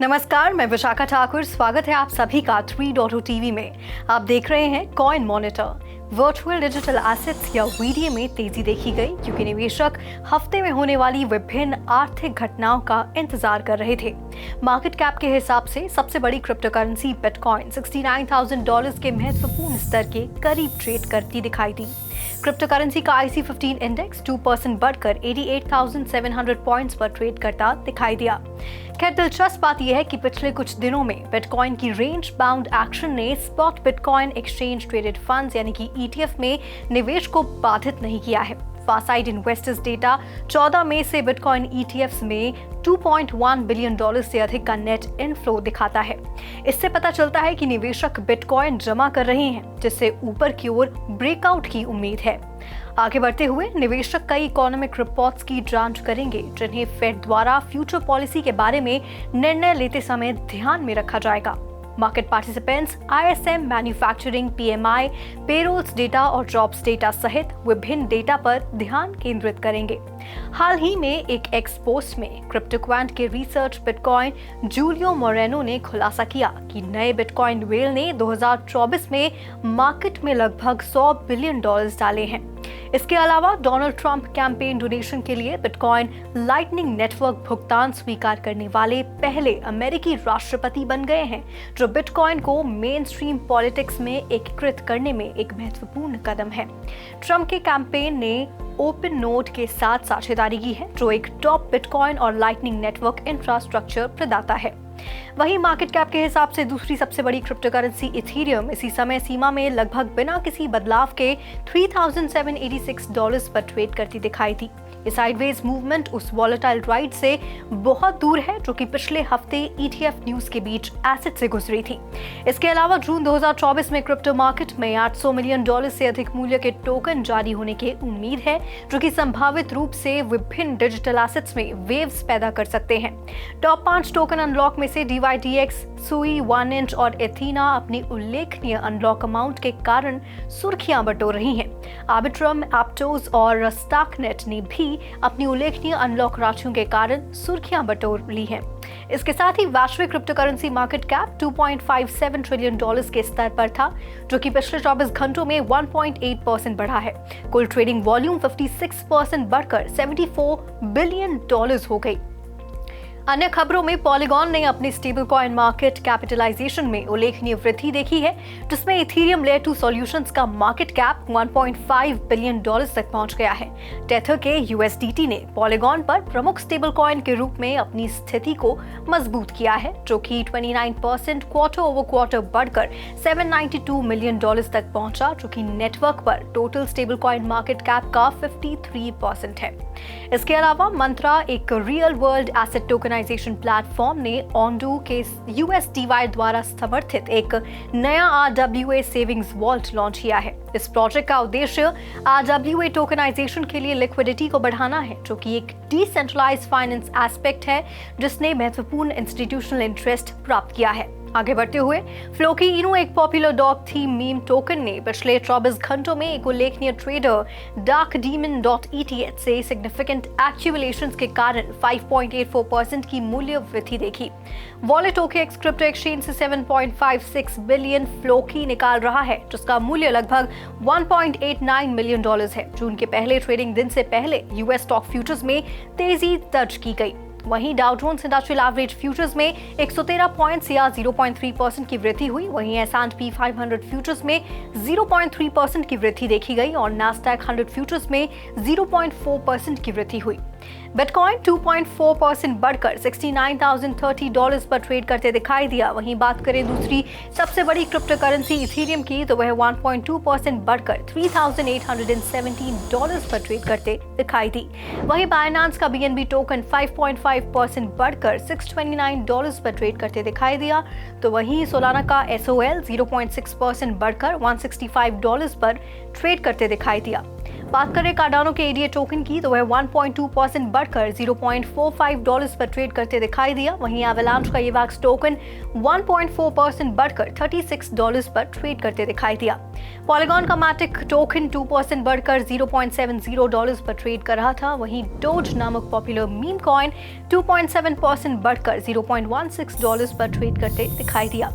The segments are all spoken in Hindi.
नमस्कार, मैं विशाखा ठाकुर। स्वागत है आप सभी का 3.0 टीवी में। आप देख रहे हैं coin monitor. Virtual digital assets या वीडीए में तेजी देखी गई क्योंकि निवेशक हफ्ते में होने वाली विभिन्न आर्थिक घटनाओं का इंतजार कर रहे थे। मार्केट कैप के हिसाब से सबसे बड़ी क्रिप्टो करेंसी बिटकॉइन $69,000 के महत्वपूर्ण स्तर के करीब ट्रेड करती दिखाई दी। क्रिप्टो करेंसी का IC15 इंडेक्स 2% बढ़कर 88,700 पॉइंट्स पर ट्रेड करता दिखाई दिया। खैर, दिलचस्प बात यह है कि पिछले कुछ दिनों में बिटकॉइन की रेंज बाउंड एक्शन ने spot bitcoin exchange traded funds यानी कि ETF में निवेश को बाधित नहीं किया है। फारसाइड इन्वेस्टर्स डेटा 14 मई से बिटकॉइन ETFs में $2.1 बिलियन से अधिक का नेट इनफ्लो दिखाता है। इससे पता चलता है कि निवेशक बिटकॉइन जमा कर रहे हैं, जिससे ऊपर की ओर ब्रेकआउट की उम्मीद है। आगे बढ़ते हुए निवेशक कई इकोनॉमिक रिपोर्ट्स की जांच करेंगे, जिन्हें फेड द्वारा फ्यूचर पॉलिसी के बारे में निर्णय लेते समय ध्यान में रखा जाएगा। Market participants ISM, manufacturing, PMI, payrolls data और जॉब्स डेटा सहित विभिन्न डेटा पर ध्यान केंद्रित करेंगे। हाल ही में एक एक्स पोस्ट में क्रिप्टोक्वांट के रिसर्च बिटकॉइन जूलियो मोरेनो ने खुलासा किया कि नए बिटकॉइन वेल ने 2024 में मार्केट में लगभग $100 बिलियन डाले हैं। इसके अलावा डोनाल्ड ट्रंप कैंपेन डोनेशन के लिए बिटकॉइन लाइटनिंग नेटवर्क भुगतान स्वीकार करने वाले पहले अमेरिकी राष्ट्रपति बन गए हैं, जो बिटकॉइन को मेन स्ट्रीम पॉलिटिक्स में एकीकृत करने में एक महत्वपूर्ण कदम है। ट्रंप के कैंपेन ने ओपन नोड के साथ साझेदारी की है, जो एक टॉप बिटकॉइन और लाइटनिंग नेटवर्क इंफ्रास्ट्रक्चर प्रदाता है। वहीं मार्केट कैप के हिसाब से दूसरी सबसे बड़ी क्रिप्टो करेंसी इथेरियम इसी समय सीमा में लगभग बिना किसी बदलाव के $3,786 पर ट्रेड करती दिखाई दी। ये साइडवेज मूवमेंट उस वॉलेटाइल राइड से बहुत दूर है जो कि पिछले हफ्ते ETF न्यूज के बीच एसेट से गुजरी थी। इसके अलावा जून 2024 में क्रिप्टो मार्केट में $800 मिलियन से अधिक मूल्य के टोकन जारी होने की उम्मीद है, जो कि संभावित रूप से विभिन्न डिजिटल एसेट्स में वेव्स पैदा कर सकते हैं। टॉप 5 टोकन अनलॉक में से DYDX, सुई, 1inch और एथीना अपनी उल्लेखनीय अनलॉक अमाउंट के कारण सुर्खियां बटोर रही हैं। आर्बिट्रम, एप्टोज और स्टाकनेट ने भी अपनी उल्लेखनीय अनलॉक राशियों के कारण सुर्खियां बटोर ली हैं। इसके साथ ही वैश्विक crypto currency market cap $2.57 trillion के स्तर पर था, जो कि पिछले 24 घंटों में 1.8% बढ़ा है। कुल ट्रेडिंग वॉल्यूम 56% बढ़कर $74 बिलियन हो गई। अन्य खबरों में पॉलीगॉन ने अपनी स्टेबल कॉइन मार्केट कैपिटलाइजेशन में उल्लेखनीय वृद्धि देखी है, जिसमें इथेरियम लेयर 2 सॉल्यूशंस का मार्केट कैप $1.5 बिलियन तक पहुंच गया है। टेथर के USDT ने पॉलीगॉन पर प्रमुख स्टेबल कॉइन के रूप में अपनी स्थिति को मजबूत किया है, जो कि 29% क्वार्टर ओवर क्वार्टर बढ़कर $792 मिलियन तक पहुंचा, जो कि नेटवर्क पर total stable coin market cap का 53% है। इसके अलावा मंत्रा, एक real world asset tokenization platform ने ऑन्डू के USDY द्वारा समर्थित एक नया RWA सेविंग्स वॉल्ट लॉन्च किया है। इस प्रोजेक्ट का उद्देश्य RWA टोकनाइजेशन के लिए लिक्विडिटी को बढ़ाना है, जो कि एक डिसेंट्रलाइज्ड फाइनेंस एस्पेक्ट है जिसने महत्वपूर्ण इंस्टीट्यूशनल इंटरेस्ट प्राप्त किया है। आगे बढ़ते हुए फ्लोकी इनू, एक popular dog theme meme token ने पिछले 24 घंटों में एक उल्लेखनीय ट्रेडर darkdemon.eth से सिग्निफिकेंट एक्यूमुलेशंस के कारण 5.84% की मूल्य वृद्धि देखी। वॉलेट OKX क्रिप्टो एक्सचेंज से 7.56 बिलियन फ्लोकी निकाल रहा है, जिसका मूल्य लगभग $1.89 मिलियन है। जून के पहले ट्रेडिंग दिन से पहले US स्टॉक फ्यूचर्स में तेजी दर्ज की गई। वहीं Dow Jones industrial average futures में 113 पॉइंट्स या 0.3% की वृद्धि हुई। वहीं S&P 500 फ्यूचर्स में 0.3% की वृद्धि देखी गई और नास्डैक 100 फ्यूचर्स में 0.4% की वृद्धि हुई। बिटकॉइन 2.4% बढ़कर $69,030 पर ट्रेड करते दिखाई दिया। वहीं बात करें दूसरी सबसे बड़ी क्रिप्टो करेंसी इथेरियम की, तो वह 1.2% बढ़कर $3,817 पर ट्रेड करते दिखाई दी। वहीं बाइनेंस का BNB टोकन 5.5% बढ़कर $629 पर ट्रेड करते दिखाई दिया। तो वहीं सोलाना का SOL 0.6% बढ़कर $165 पर ट्रेड करते दिखाई दिया। बात करें कार्डानो के ADA टोकन की तो वह 1.2% बढ़कर $0.45 पर ट्रेड करते दिखाई दिया। वहीं एवलांच का AVAX टोकन 1.4% बढ़कर $36 पर ट्रेड करते दिखाई दिया। पॉलीगॉन का मैटिक टोकन 2% बढ़कर $0.70 पर ट्रेड कर रहा था। वहीं डोज नामक पॉपुलर मीम कॉइन 2.7% बढ़कर $0.16 पर ट्रेड करते दिखाई दिया।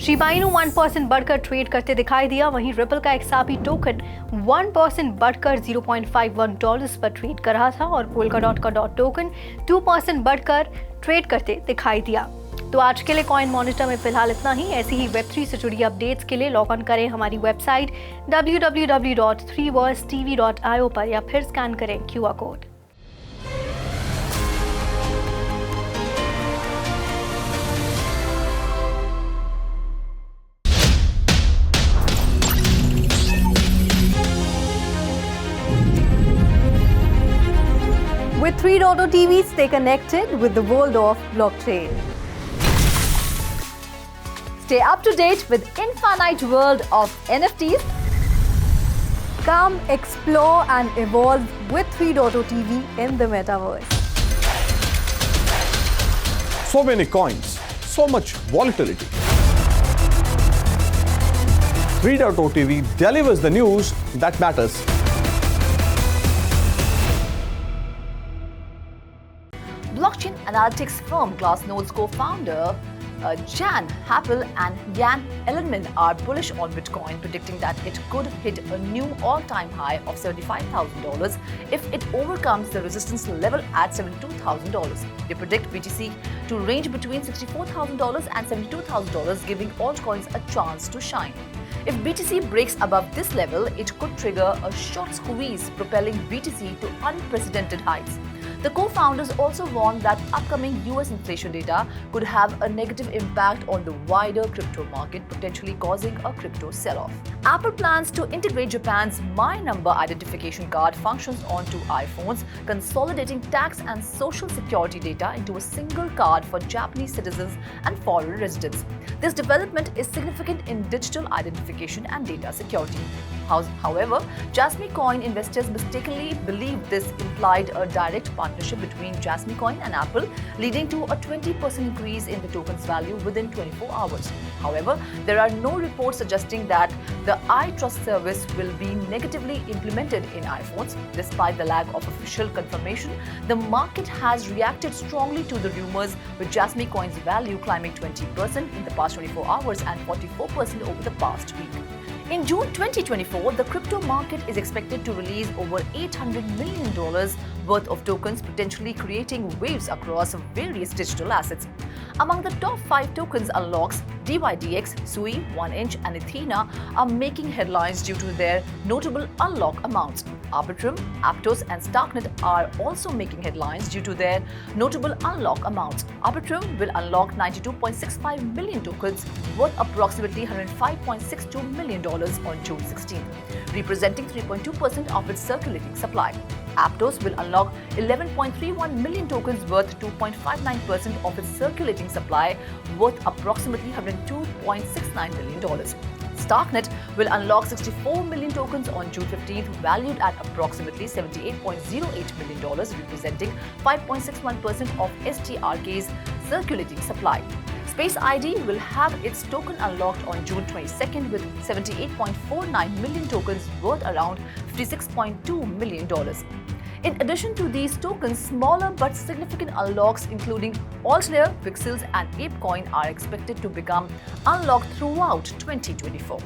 शिबा इनू 1% बढ़कर ट्रेड करते दिखाई दिया। वहीं रिपल का XRP टोकन 1% बढ़कर $0.51 पर ट्रेड कर रहा था और पोल्काडॉट का डॉट टोकन 2% बढ़कर ट्रेड करते दिखाई दिया। तो आज के लिए कॉइन मॉनिटर में फिलहाल इतना ही। ऐसी ही वेब3 से जुड़ी अपडेट्स के लिए लॉग ऑन करें हमारी वेबसाइट www.3versetv.io पर या फिर स्कैन करें QR code. With 3.0 TV, stay connected with the world of blockchain. Stay up to date with infinite world of NFTs. Come explore and evolve with 3.0 TV in the metaverse. So many coins, so much volatility. 3.0 TV delivers the news that matters. Blockchain analytics firm Glassnode's co-founder Jan Happel and Jan Ellerman are bullish on Bitcoin, predicting that it could hit a new all-time high of $75,000 if it overcomes the resistance level at $72,000. They predict BTC to range between $64,000 and $72,000, giving altcoins a chance to shine. If BTC breaks above this level, it could trigger a short squeeze, propelling BTC to unprecedented heights. The co-founders also warned that upcoming US inflation data could have a negative impact on the wider crypto market, potentially causing a crypto sell-off. Apple plans to integrate Japan's My Number identification card functions onto iPhones, consolidating tax and social security data into a single card for Japanese citizens and foreign residents. This development is significant in digital identification and data security. However, Jasmy Coin investors mistakenly believe this implied a direct partnership between Jasmy Coin and Apple, leading to a 20% increase in the token's value within 24 hours. However, there are no reports suggesting that the iTrust service will be negatively implemented in iPhones. Despite the lack of official confirmation, the market has reacted strongly to the rumors, with Jasmy Coin's value climbing 20% in the past 24 hours and 44% over the past week. In June 2024, the crypto market is expected to release over $800 million worth of tokens, potentially creating waves across various digital assets. Among the top 5 tokens unlocks, DYDX, Sui, 1inch and Athena are making headlines due to their notable unlock amounts. Arbitrum, Aptos and Starknet are also making headlines due to their notable unlock amounts. Arbitrum will unlock 92.65 million tokens worth approximately $105.62 million on June 16th, representing 3.2% of its circulating supply. Aptos will unlock 11.31 million tokens worth 2.59% of its circulating supply, worth approximately $102.69 million. Starknet will unlock 64 million tokens on June 15th, valued at approximately $78.08 million, representing 5.61% of STRK's circulating supply. Space ID will have its token unlocked on June 22nd with 78.49 million tokens worth around $56.2 million. In addition to these tokens, smaller but significant unlocks including Altlayer, Pixels and ApeCoin are expected to become unlocked throughout 2024.